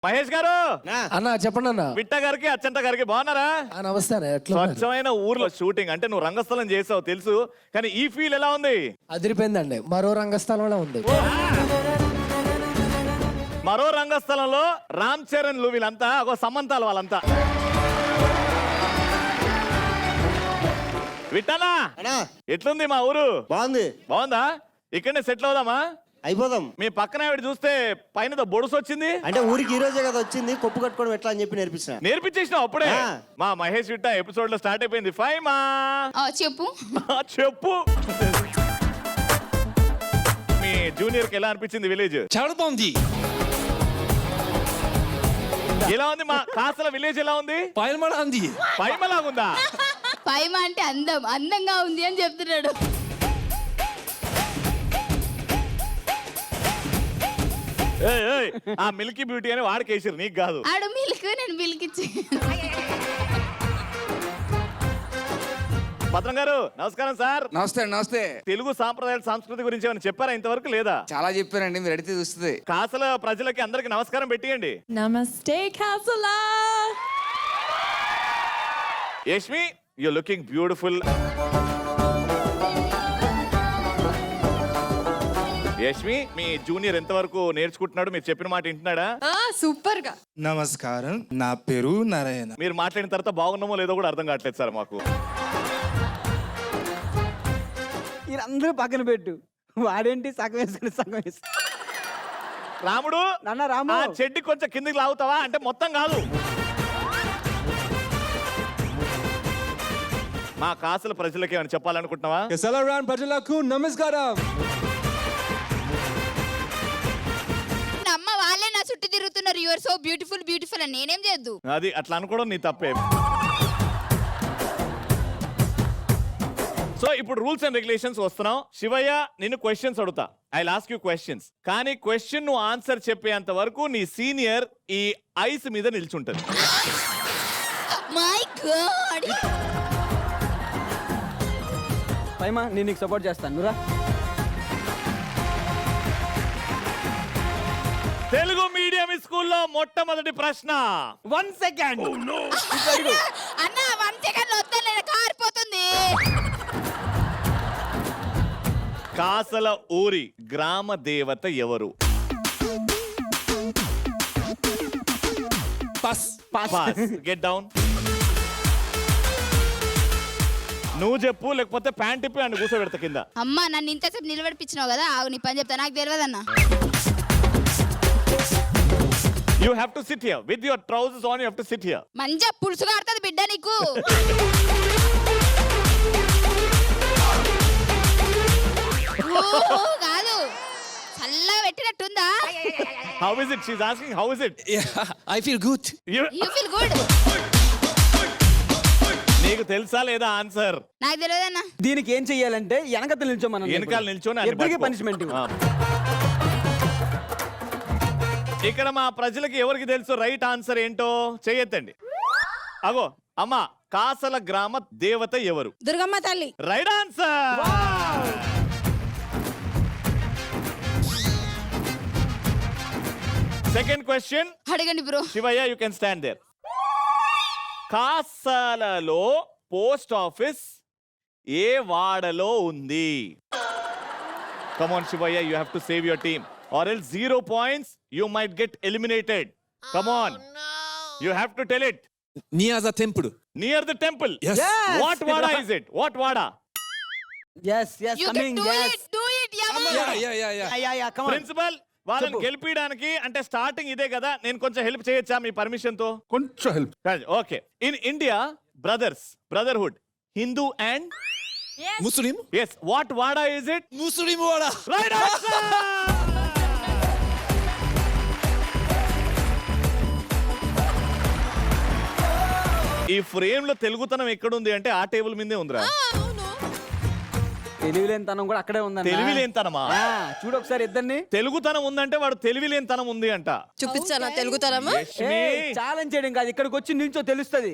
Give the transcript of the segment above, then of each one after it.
మహేష్ గారు అన్న చెప్పండి అన్న. విట్ట గారికి అచ్చంట గారికి బాగున్నారా? నమస్తే అన్న, ఎట్లా ఉన్నారు? స్వచ్ఛమైన ఊర్లో షూటింగ్ అంటే నువ్వు రంగస్థలం చేసావు తెలుసు, కానీ ఈ ఫీల్ ఎలా ఉంది? అదిరిపోయిందండి, మరో రంగస్థలంలో ఉంది. మరో రంగస్థలంలో రామ్ చరణ్ లు వీళ్ళంతా ఒక సమంతాలు వాళ్ళంతా. విట్టనా ఎట్లుంది మా ఊరు? బాగుంది. బాగుందా? ఇక్కడనే సెటిల్ అవుదామా? అయిపోదాం. మీ పక్కన ఆవిడ చూస్తే పైన బొడుసు వచ్చింది. అంటే ఊరికి ఈ రోజే కదా వచ్చింది, కొప్పు కట్టుకోవడం ఎట్లా అని చెప్పి నేర్పించేసినావు అప్పుడే. మా మహేష్ విట్ట ఎపిసోడ్ లో స్టార్ట్ అయిపోయింది. ఫైవ్ మా చెప్పు చెప్పు. మీ జూనియర్ కి ఎలా అనిపించింది విలేజ్? చాలా బాగుంది. ఎలా ఉంది మా కాసల విలేజ్? ఎలా ఉంది? పైమలా ఉంది. పైమలాగుందా? పైమ అంటే అందంగా ఉంది అని చెప్తున్నాడు. ఆ మిల్కీ బ్యూటీ అని వాడికేసారు, నీకు కాదు. ఆడు మిల్క్, నేను మిల్క్ ఇచ్చి. భద్రం గారు నమస్కారం సార్. నమస్తే నమస్తే. తెలుగు సాంప్రదాయాల సంస్కృతి గురించి ఏమైనా చెప్పారా ఇంతవరకు? లేదా? చాలా చెప్పారండి, మీరు అడిగితే చూస్తుంది. కాసల ప్రజలకి అందరికి నమస్కారం పెట్టియండి. నమస్తే కాసలా. Yashmi, you looking beautiful. Yashmi, మీ జూనియర్ ఎంతవరకు నేర్చుకుంటున్నాడు? మీరు చెప్పిన మాట వింటున్నాడా? సూపర్ గా. నమస్కారం, నా పేరు నారాయణ. మీరు మాట్లాడిన తర్వాత బాగున్నామో లేదో కూడా అర్థం కావట్లేదు సార్ మాకు. అందరూ పక్కన పెట్టు, వాడేంటి సగం వేసుకుని సగం వేసు. రాముడు నాన్న రాము, ఆ చెడ్డి కొంచెం కిందికి లాగుతావా? అంటే మొత్తం కాదు. మా కాసుల ప్రజలకి ఏమైనా చెప్పాలనుకుంటున్నావా? కెసలరాన్ ప్రజలకు నమస్కారం. అమ్మ వాళ్ళే నా చుట్టూ తిరుగుతున్నారు. You are so beautiful beautiful అని నేనేం చేద్దు? అది అట్లా అనుకోవడం నీ తప్పే. సో ఇప్పుడు రూల్స్ అండ్ రెగ్యులేషన్స్ వస్తున్నాం. శివయ్య, నిన్ను క్వశ్చన్స్ అడుగుతా. ఐ లాస్క్ యూ క్వశ్చన్స్, కానీ క్వశ్చన్ నువ్వు ఆన్సర్ చెప్పేంత వరకు నీ సీనియర్ ఈ ఐస్ మీద నిల్చుంటది. My God. పైమా నేను నీకు సపోర్ట్ చేస్తాను, నువ్వురా. తెలుగు మీడియం స్కూల్లో మొట్టమొదటి ప్రశ్న. 1 సెకండ్. అన్న 1 సెకండ్ వద్దా, నేను కారిపోతుంది. కాసల ఊరి గ్రామ దేవత ఎవరు? పాస్. Get down. నువ్వు చెప్పు, లేకపోతే ప్యాంట్ ఇప్పి అని కూర్చోబెడతా కింద. అమ్మ నన్ను ఇంతసేపు నిలబడిపించినావు కదా, ఆగు నీ పని చెప్తా. నాకు తెలియదన్న. You have to sit here with your trousers on. You have to sit here. మంజ పులుసు కాడుతుంది బిడ్డ నీకు. కాదు, చల్లగా పెట్టినట్టుందా? How is it? She's asking how is it? I feel good. You feel good. నీకు తెలుసా లేదా ఆన్సర్? నాకు తెలియదన్న. దీనికి ఏం చెయ్యాలంటే వెనకతలు నిల్చోమన్నా, వెనకాల నిల్చొని అన్ని ఇద్దరికి పట్టుకో. పనిష్మెంట్. ఇక్కడ మా ప్రజలకి ఎవరికి తెలుసు రైట్ ఆన్సర్ ఏంటో చెయ్యొద్దండి. అగో అమ్మ, కాసల గ్రామ దేవత ఎవరు? దుర్గమ్మ తల్లి. Right answer. సెకండ్ క్వశ్చన్ అడగండి bro. Shivayya, you can stand there. కాసలలో పోస్ట్ ఆఫీస్ ఏ వాడలో ఉంది? Come on Shivayya, you have to save your team or else 0 points, you might get eliminated. Come on. You have to tell it. Near the temple. Near the temple. Yes. What vada is it? What vada? yes yes You can coming. do yes it, do it, yamma. yeah come on. Principal, వాళ్ళని గెలిపించడానికి అంటే starting ఇదే కదా, నేను కొంచెం help చేయొచ్చా మీ permission తో? కొంచెం help. Okay. In India brotherhood, Hindu and Muslim. yes, what vada is it? Muslim wada. Right answer. ఈ ఫ్రేమ్ లో తెలుగుతనం ఎక్కడుంది అంటే ఆ టేబుల్ మీదే ఉందిరా. తెలివిలేనితనం కూడా అక్కడే ఉందన్న. తెలివిలేనితనమా? చూడు ఒకసారి ఇద్దరిని. తెలుగుతనం ఉందంటే వాడు తెలివిలేనితనం ఉంది అంట. చూపించానా తెలుగుతనమా? ఛాలెంజ్ చేయడం కాదు, ఇక్కడికి వచ్చి నిల్చో తెలుస్తుంది.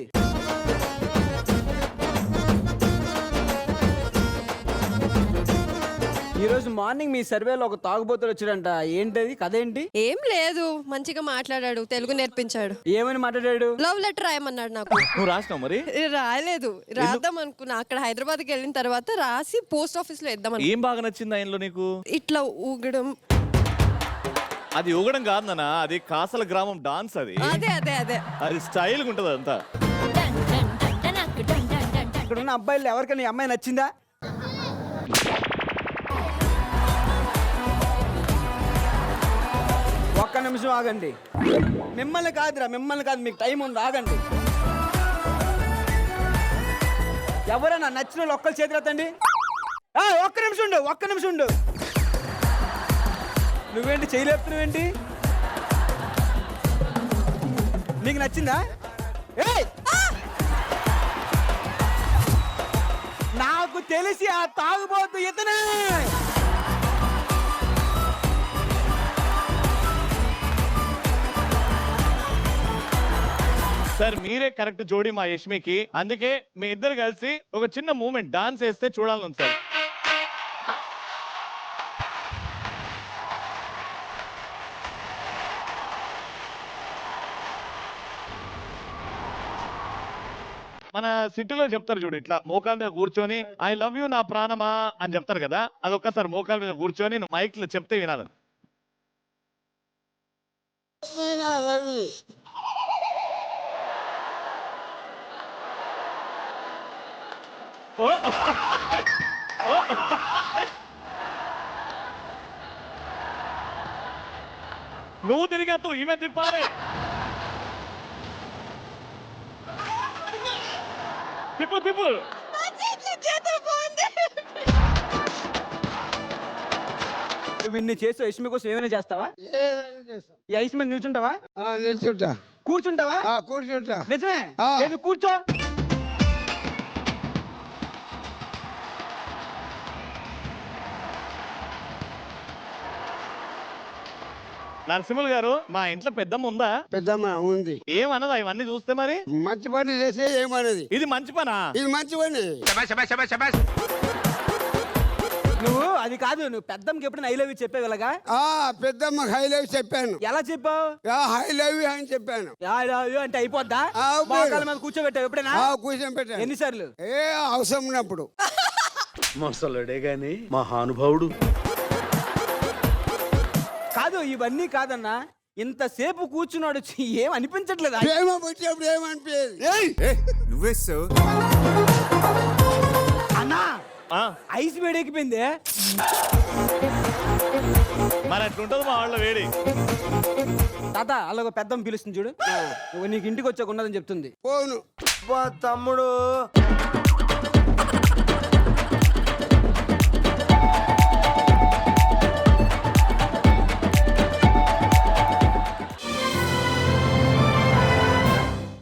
ఈ రోజు మార్నింగ్ మీ సర్వేలో ఒక తాగుబోతుడు వచ్చాడంట. ఏంటది కథ ఏంటి? ఏం లేదు, మంచిగా మాట్లాడాడు, తెలుగు నేర్పించాడు. ఏమని మాట్లాడాడు? లవ్ లెటర్ రాయమన్నాడు నాకు. నువ్వు రాసినావు మరి? రాయలేదు, రాద్దాం అనుకున్నా. అక్కడ హైదరాబాద్కి వెళ్ళిన తర్వాత రాసి పోస్ట్ ఆఫీస్ లో ఇద్దాం ఏం బాగా నచ్చింది ఆయనలో నీకు? ఇట్లా ఊగడం. అది ఊగడం కాదు నాన్న, అది కాసల గ్రామం డాన్స్. అది అదే అదే అదే అది స్టైల్ గా ఉంటది అంతా. ఇక్కడ ఉన్న అబ్బాయిలు ఎవరికైనా ఈ అమ్మాయి నచ్చిందా? ఒక్క నిమిషం ఆగండి. మిమ్మల్ని కాదురా, మిమ్మల్ని కాదు, మీకు టైం ఉంది, ఆగండి. ఎవరైనా నచ్చిన వాళ్ళు ఒక్కరు చేతులు ఎత్తండి. ఒక్క నిమిషం ఉండు, ఒక్క నిమిషం ఉండు. నువ్వేంటి చేయలేపుతున్నావేంటి? నీకు నచ్చిందా? ఏయ్! నాకు తెలిసి ఆ తాగుబోతు ఇతనే. సార్ మీరే కరెక్ట్ జోడి మా యష్మికి. అందుకే మీ ఇద్దరు కలిసి ఒక చిన్న మూమెంట్ డాన్స్ వేస్తే చూడాలని సార్. మన సిటీలో చెప్తారు చూడు, ఇట్లా మోకాల మీద కూర్చొని ఐ లవ్ యూ నా ప్రాణమా అని చెప్తారు కదా, అదొక్కసారి మోకాల మీద కూర్చొని నువ్వు మైక్ లో చెప్తే వినాలి. నువ్వు తిరిగద్దు, ఈమె తిప్పాలి. తిప్పు తిప్పు. నువ్వు ఇన్ని చేసి యష్మి కోసం ఏమైనా చేస్తావా? ఈ ఐస్ మీద నిల్చుంటావా? నిల్చుంటా, కూర్చుంటావా? కూర్చుంటా. నిజమే? ఆ. ఏది కూర్చో. నరసింహులు గారు, మా ఇంట్లో పెద్దమ్మ ఉందా? పెద్దమ్మ ఉంది. ఏమన్నదా ఇవన్నీ చూస్తే? మరి మంచి పని చేస్తే ఏమన్నది? ఇది మంచి పనా? ఇది మంచి పని. నువ్వు అది కాదు, నువ్వు పెద్దమ్మకి ఎప్పుడైనా ఐ లవ్ యూ చెప్పేవలగా? పెద్దమ్మ హై లవ్ చెప్పాను. ఎలా చెప్పావు? హై లవ్ అని చెప్పాను. ఐ లవ్ యూ అంటే అయిపోద్దా? అవును. మోకాళ్ళ మీద కూర్చోబెట్టావు ఎప్పుడైనా? కూర్చొని పెట్టాను. ఎన్నిసార్లు? అవసరం ఉన్నప్పుడు. మొసలుడే గాని మహానుభావుడు. కాదు, ఇవన్నీ కాదన్నా, ఇంతసేపు కూర్చున్నాడు, ఏం అనిపించట్లేదా? ప్రేమ వచ్చేప్పుడు ఏమనిపించేది? నువ్వేస్తావు. అన్నా ఆ, ఐస్ వేడెక్కిపోయింది. మరి అట్లుంటది మా వాళ్ళ వేడి. తాత అలాగ పెద్దమ్మ పిలుస్తుంది చూడు. నువ్వు నీకు ఇంటికి వచ్చాక ఉన్నదని చెప్తుంది. పోను. తమ్ముడు